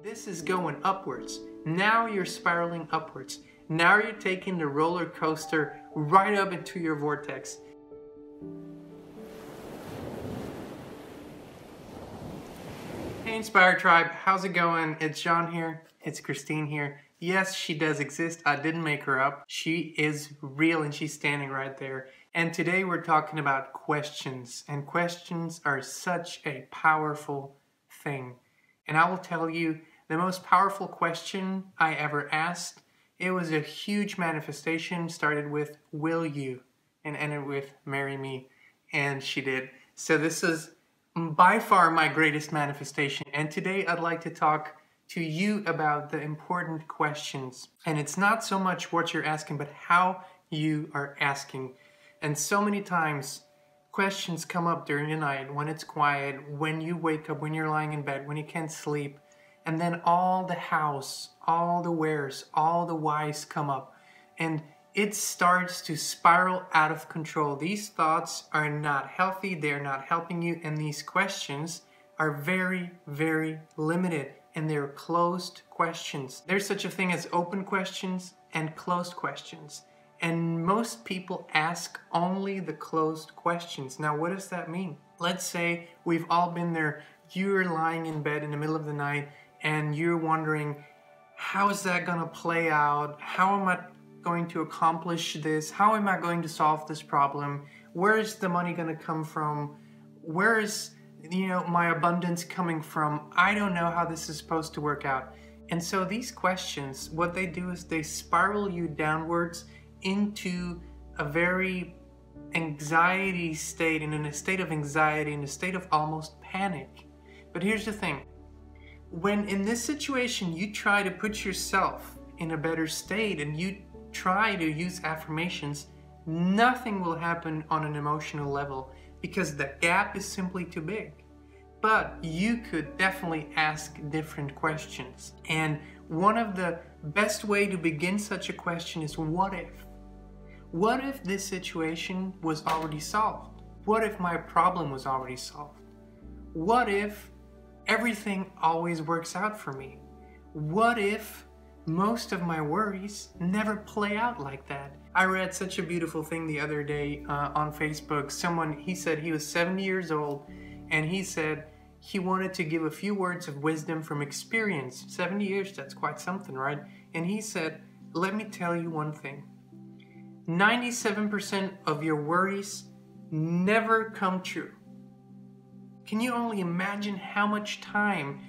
This is going upwards. Now you're spiraling upwards. Now you're taking the roller coaster right up into your vortex. Hey Inspire Tribe, how's it going? It's John here. It's Kristin here. Yes, she does exist. I didn't make her up. She is real and she's standing right there. And today we're talking about questions. And questions are such a powerful thing. And I will tell you, the most powerful question I ever asked, it was a huge manifestation. Started with, will you? And ended with, marry me. And she did. So this is by far my greatest manifestation. And today I'd like to talk to you about the important questions. And it's not so much what you're asking, but how you are asking. And so many times questions come up during the night, when it's quiet, when you wake up, when you're lying in bed, when you can't sleep. And then all the hows, all the wheres, all the whys come up. And it starts to spiral out of control. These thoughts are not healthy, they're not helping you, and these questions are very, very limited, and they're closed questions. There's such a thing as open questions and closed questions. And most people ask only the closed questions. Now, what does that mean? Let's say we've all been there. You're lying in bed in the middle of the night and you're wondering, how is that gonna play out? How am I going to accomplish this? How am I going to solve this problem? Where is the money gonna come from? Where is, my abundance coming from? I don't know how this is supposed to work out. And so these questions, what they do is they spiral you downwards into a very anxiety state, and in a state of anxiety, in a state of almost panic. But here's the thing. When in this situation you try to put yourself in a better state and you try to use affirmations, nothing will happen on an emotional level because the gap is simply too big. But you could definitely ask different questions. And one of the best way to begin such a question is, what if? What if this situation was already solved? What if my problem was already solved? What if everything always works out for me? What if most of my worries never play out like that? I read such a beautiful thing the other day on Facebook. He said he was 70 years old, and he said he wanted to give a few words of wisdom from experience. 70 years, that's quite something, right? And he said, let me tell you one thing. 97% of your worries never come true. Can you only imagine how much time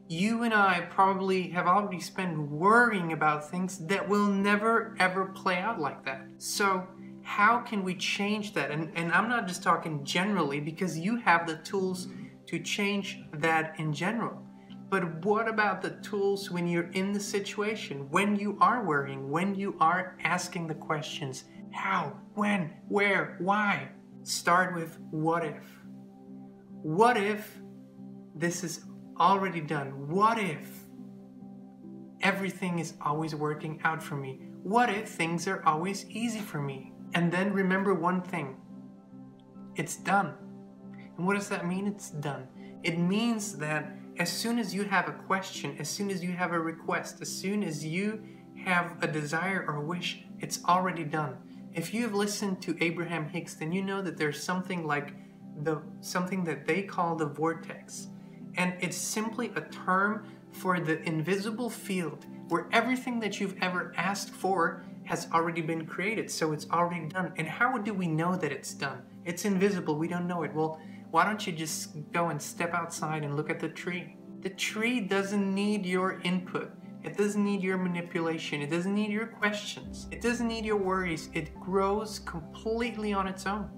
you and I probably have already spent worrying about things that will never ever play out like that? So how can we change that? And I'm not just talking generally, because you have the tools to change that in general. But what about the tools when you're in the situation, when you are worrying, when you are asking the questions, how, when, where, why? Start with what if? What if this is already done? What if everything is always working out for me? What if things are always easy for me? And then remember one thing, it's done. And what does that mean, it's done? It means that as soon as you have a question, as soon as you have a request, as soon as you have a desire or a wish, it's already done. If you have listened to Abraham Hicks, then you know that there's something like something that they call the vortex. And it's simply a term for the invisible field where everything that you've ever asked for has already been created. So it's already done. And how do we know that it's done? It's invisible. We don't know it. Well, why don't you just go and step outside and look at the tree? The tree doesn't need your input. It doesn't need your manipulation. It doesn't need your questions. It doesn't need your worries. It grows completely on its own.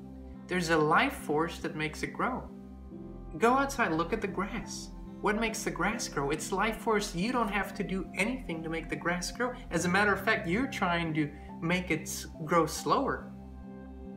There's a life force that makes it grow. Go outside, look at the grass. What makes the grass grow? It's life force. You don't have to do anything to make the grass grow. As a matter of fact, you're trying to make it grow slower.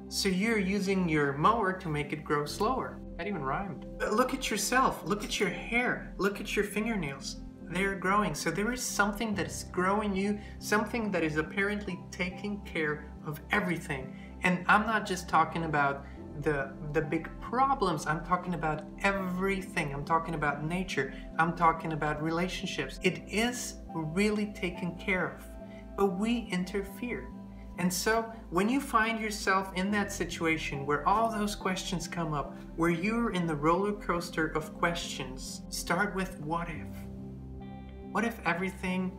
So you're using your mower to make it grow slower. That even rhymed. Look at yourself. Look at your hair. Look at your fingernails. They're growing. So there is something that is growing you, something that is apparently taking care of everything. And I'm not just talking about the big problems. I'm talking about everything. I'm talking about nature. I'm talking about relationships. It is really taken care of, but we interfere. And so when you find yourself in that situation where all those questions come up, where you're in the roller coaster of questions, start with what if? What if everything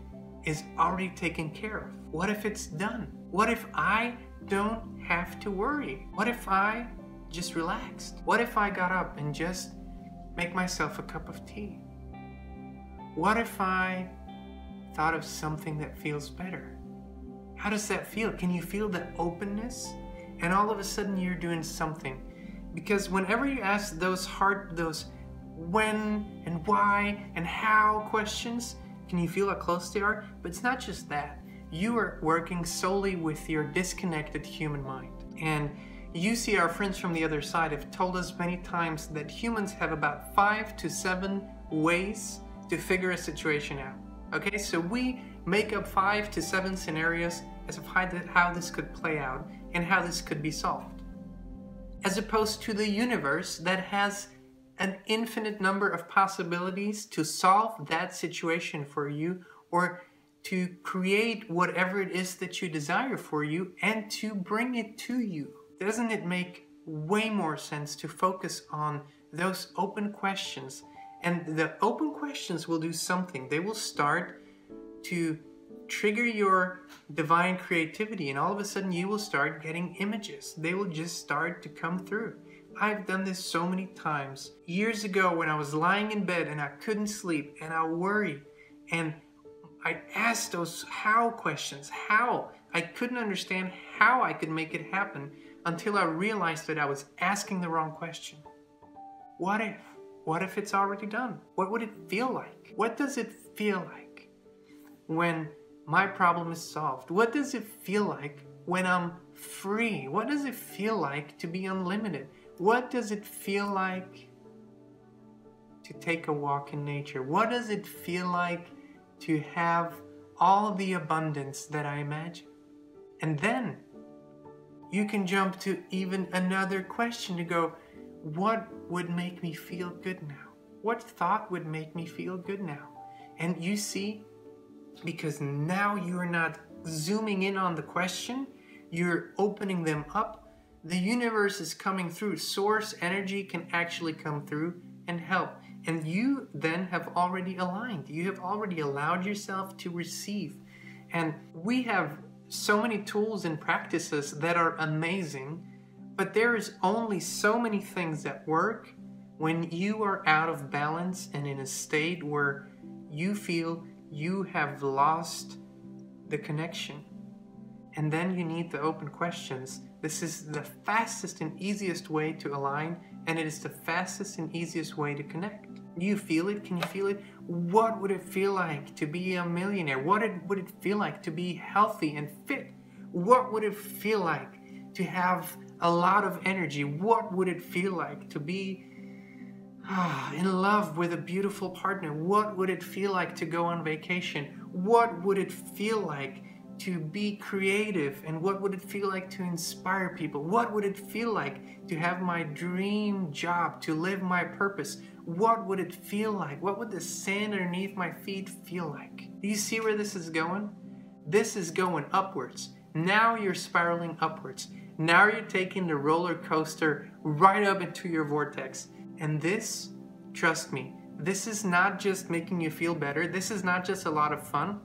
is already taken care of? What if it's done? What if I don't have to worry? What if I just relaxed? What if I got up and just make myself a cup of tea? What if I thought of something that feels better? How does that feel? Can you feel the openness? And all of a sudden you're doing something. Because whenever you ask those when and why and how questions, can you feel how close they are? But it's not just that. You are working solely with your disconnected human mind. And you see, our friends from the other side have told us many times that humans have about 5 to 7 ways to figure a situation out. Okay, so we make up 5 to 7 scenarios as of how this could play out and how this could be solved. As opposed to the universe that has an infinite number of possibilities to solve that situation for you, or to create whatever it is that you desire for you and to bring it to you. Doesn't it make way more sense to focus on those open questions? And the open questions will do something. They will start to trigger your divine creativity, and all of a sudden you will start getting images. They will just start to come through. I've done this so many times. Years ago when I was lying in bed and I couldn't sleep and I worried, and I asked those how questions, how. I couldn't understand how I could make it happen until I realized that I was asking the wrong question. What if? What if it's already done? What would it feel like? What does it feel like when my problem is solved? What does it feel like when I'm free? What does it feel like to be unlimited? What does it feel like to take a walk in nature? What does it feel like to have all the abundance that I imagine? And then you can jump to even another question to go, what would make me feel good now? What thought would make me feel good now? And you see, because now you're not zooming in on the question, you're opening them up, the universe is coming through. Source energy can actually come through and help. And you then have already aligned. You have already allowed yourself to receive. And we have so many tools and practices that are amazing, but there is only so many things that work when you are out of balance and in a state where you feel you have lost the connection. And then you need the open questions. This is the fastest and easiest way to align, and it is the fastest and easiest way to connect. Do you feel it? Can you feel it? What would it feel like to be a millionaire? What would it feel like to be healthy and fit? What would it feel like to have a lot of energy? What would it feel like to be in love with a beautiful partner? What would it feel like to go on vacation? What would it feel like to be creative? And what would it feel like to inspire people? What would it feel like to have my dream job, to live my purpose? What would it feel like? What would the sand underneath my feet feel like? Do you see where this is going? This is going upwards. Now you're spiraling upwards. Now you're taking the roller coaster right up into your vortex. And this, trust me, this is not just making you feel better. This is not just a lot of fun.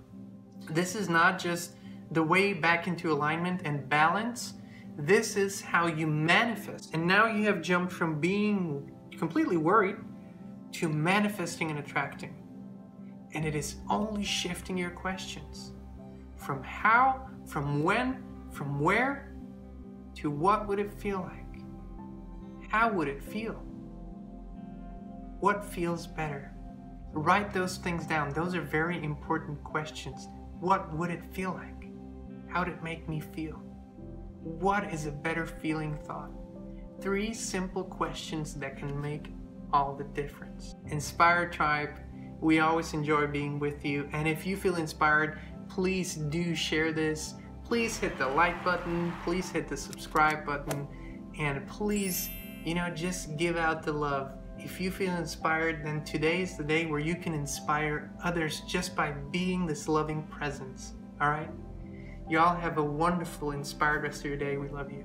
This is not just the way back into alignment and balance. This is how you manifest. And now you have jumped from being completely worried to manifesting and attracting. And it is only shifting your questions from how, from when, from where, to what would it feel like? How would it feel? What feels better? Write those things down. Those are very important questions. What would it feel like? How would it make me feel? What is a better feeling thought? 3 simple questions that can make all the difference. Inspired Tribe, we always enjoy being with you. And if you feel inspired, please do share this. Please hit the like button. Please hit the subscribe button. And please, just give out the love. If you feel inspired, then today is the day where you can inspire others just by being this loving presence. All right? Y'all have a wonderful, inspired rest of your day. We love you.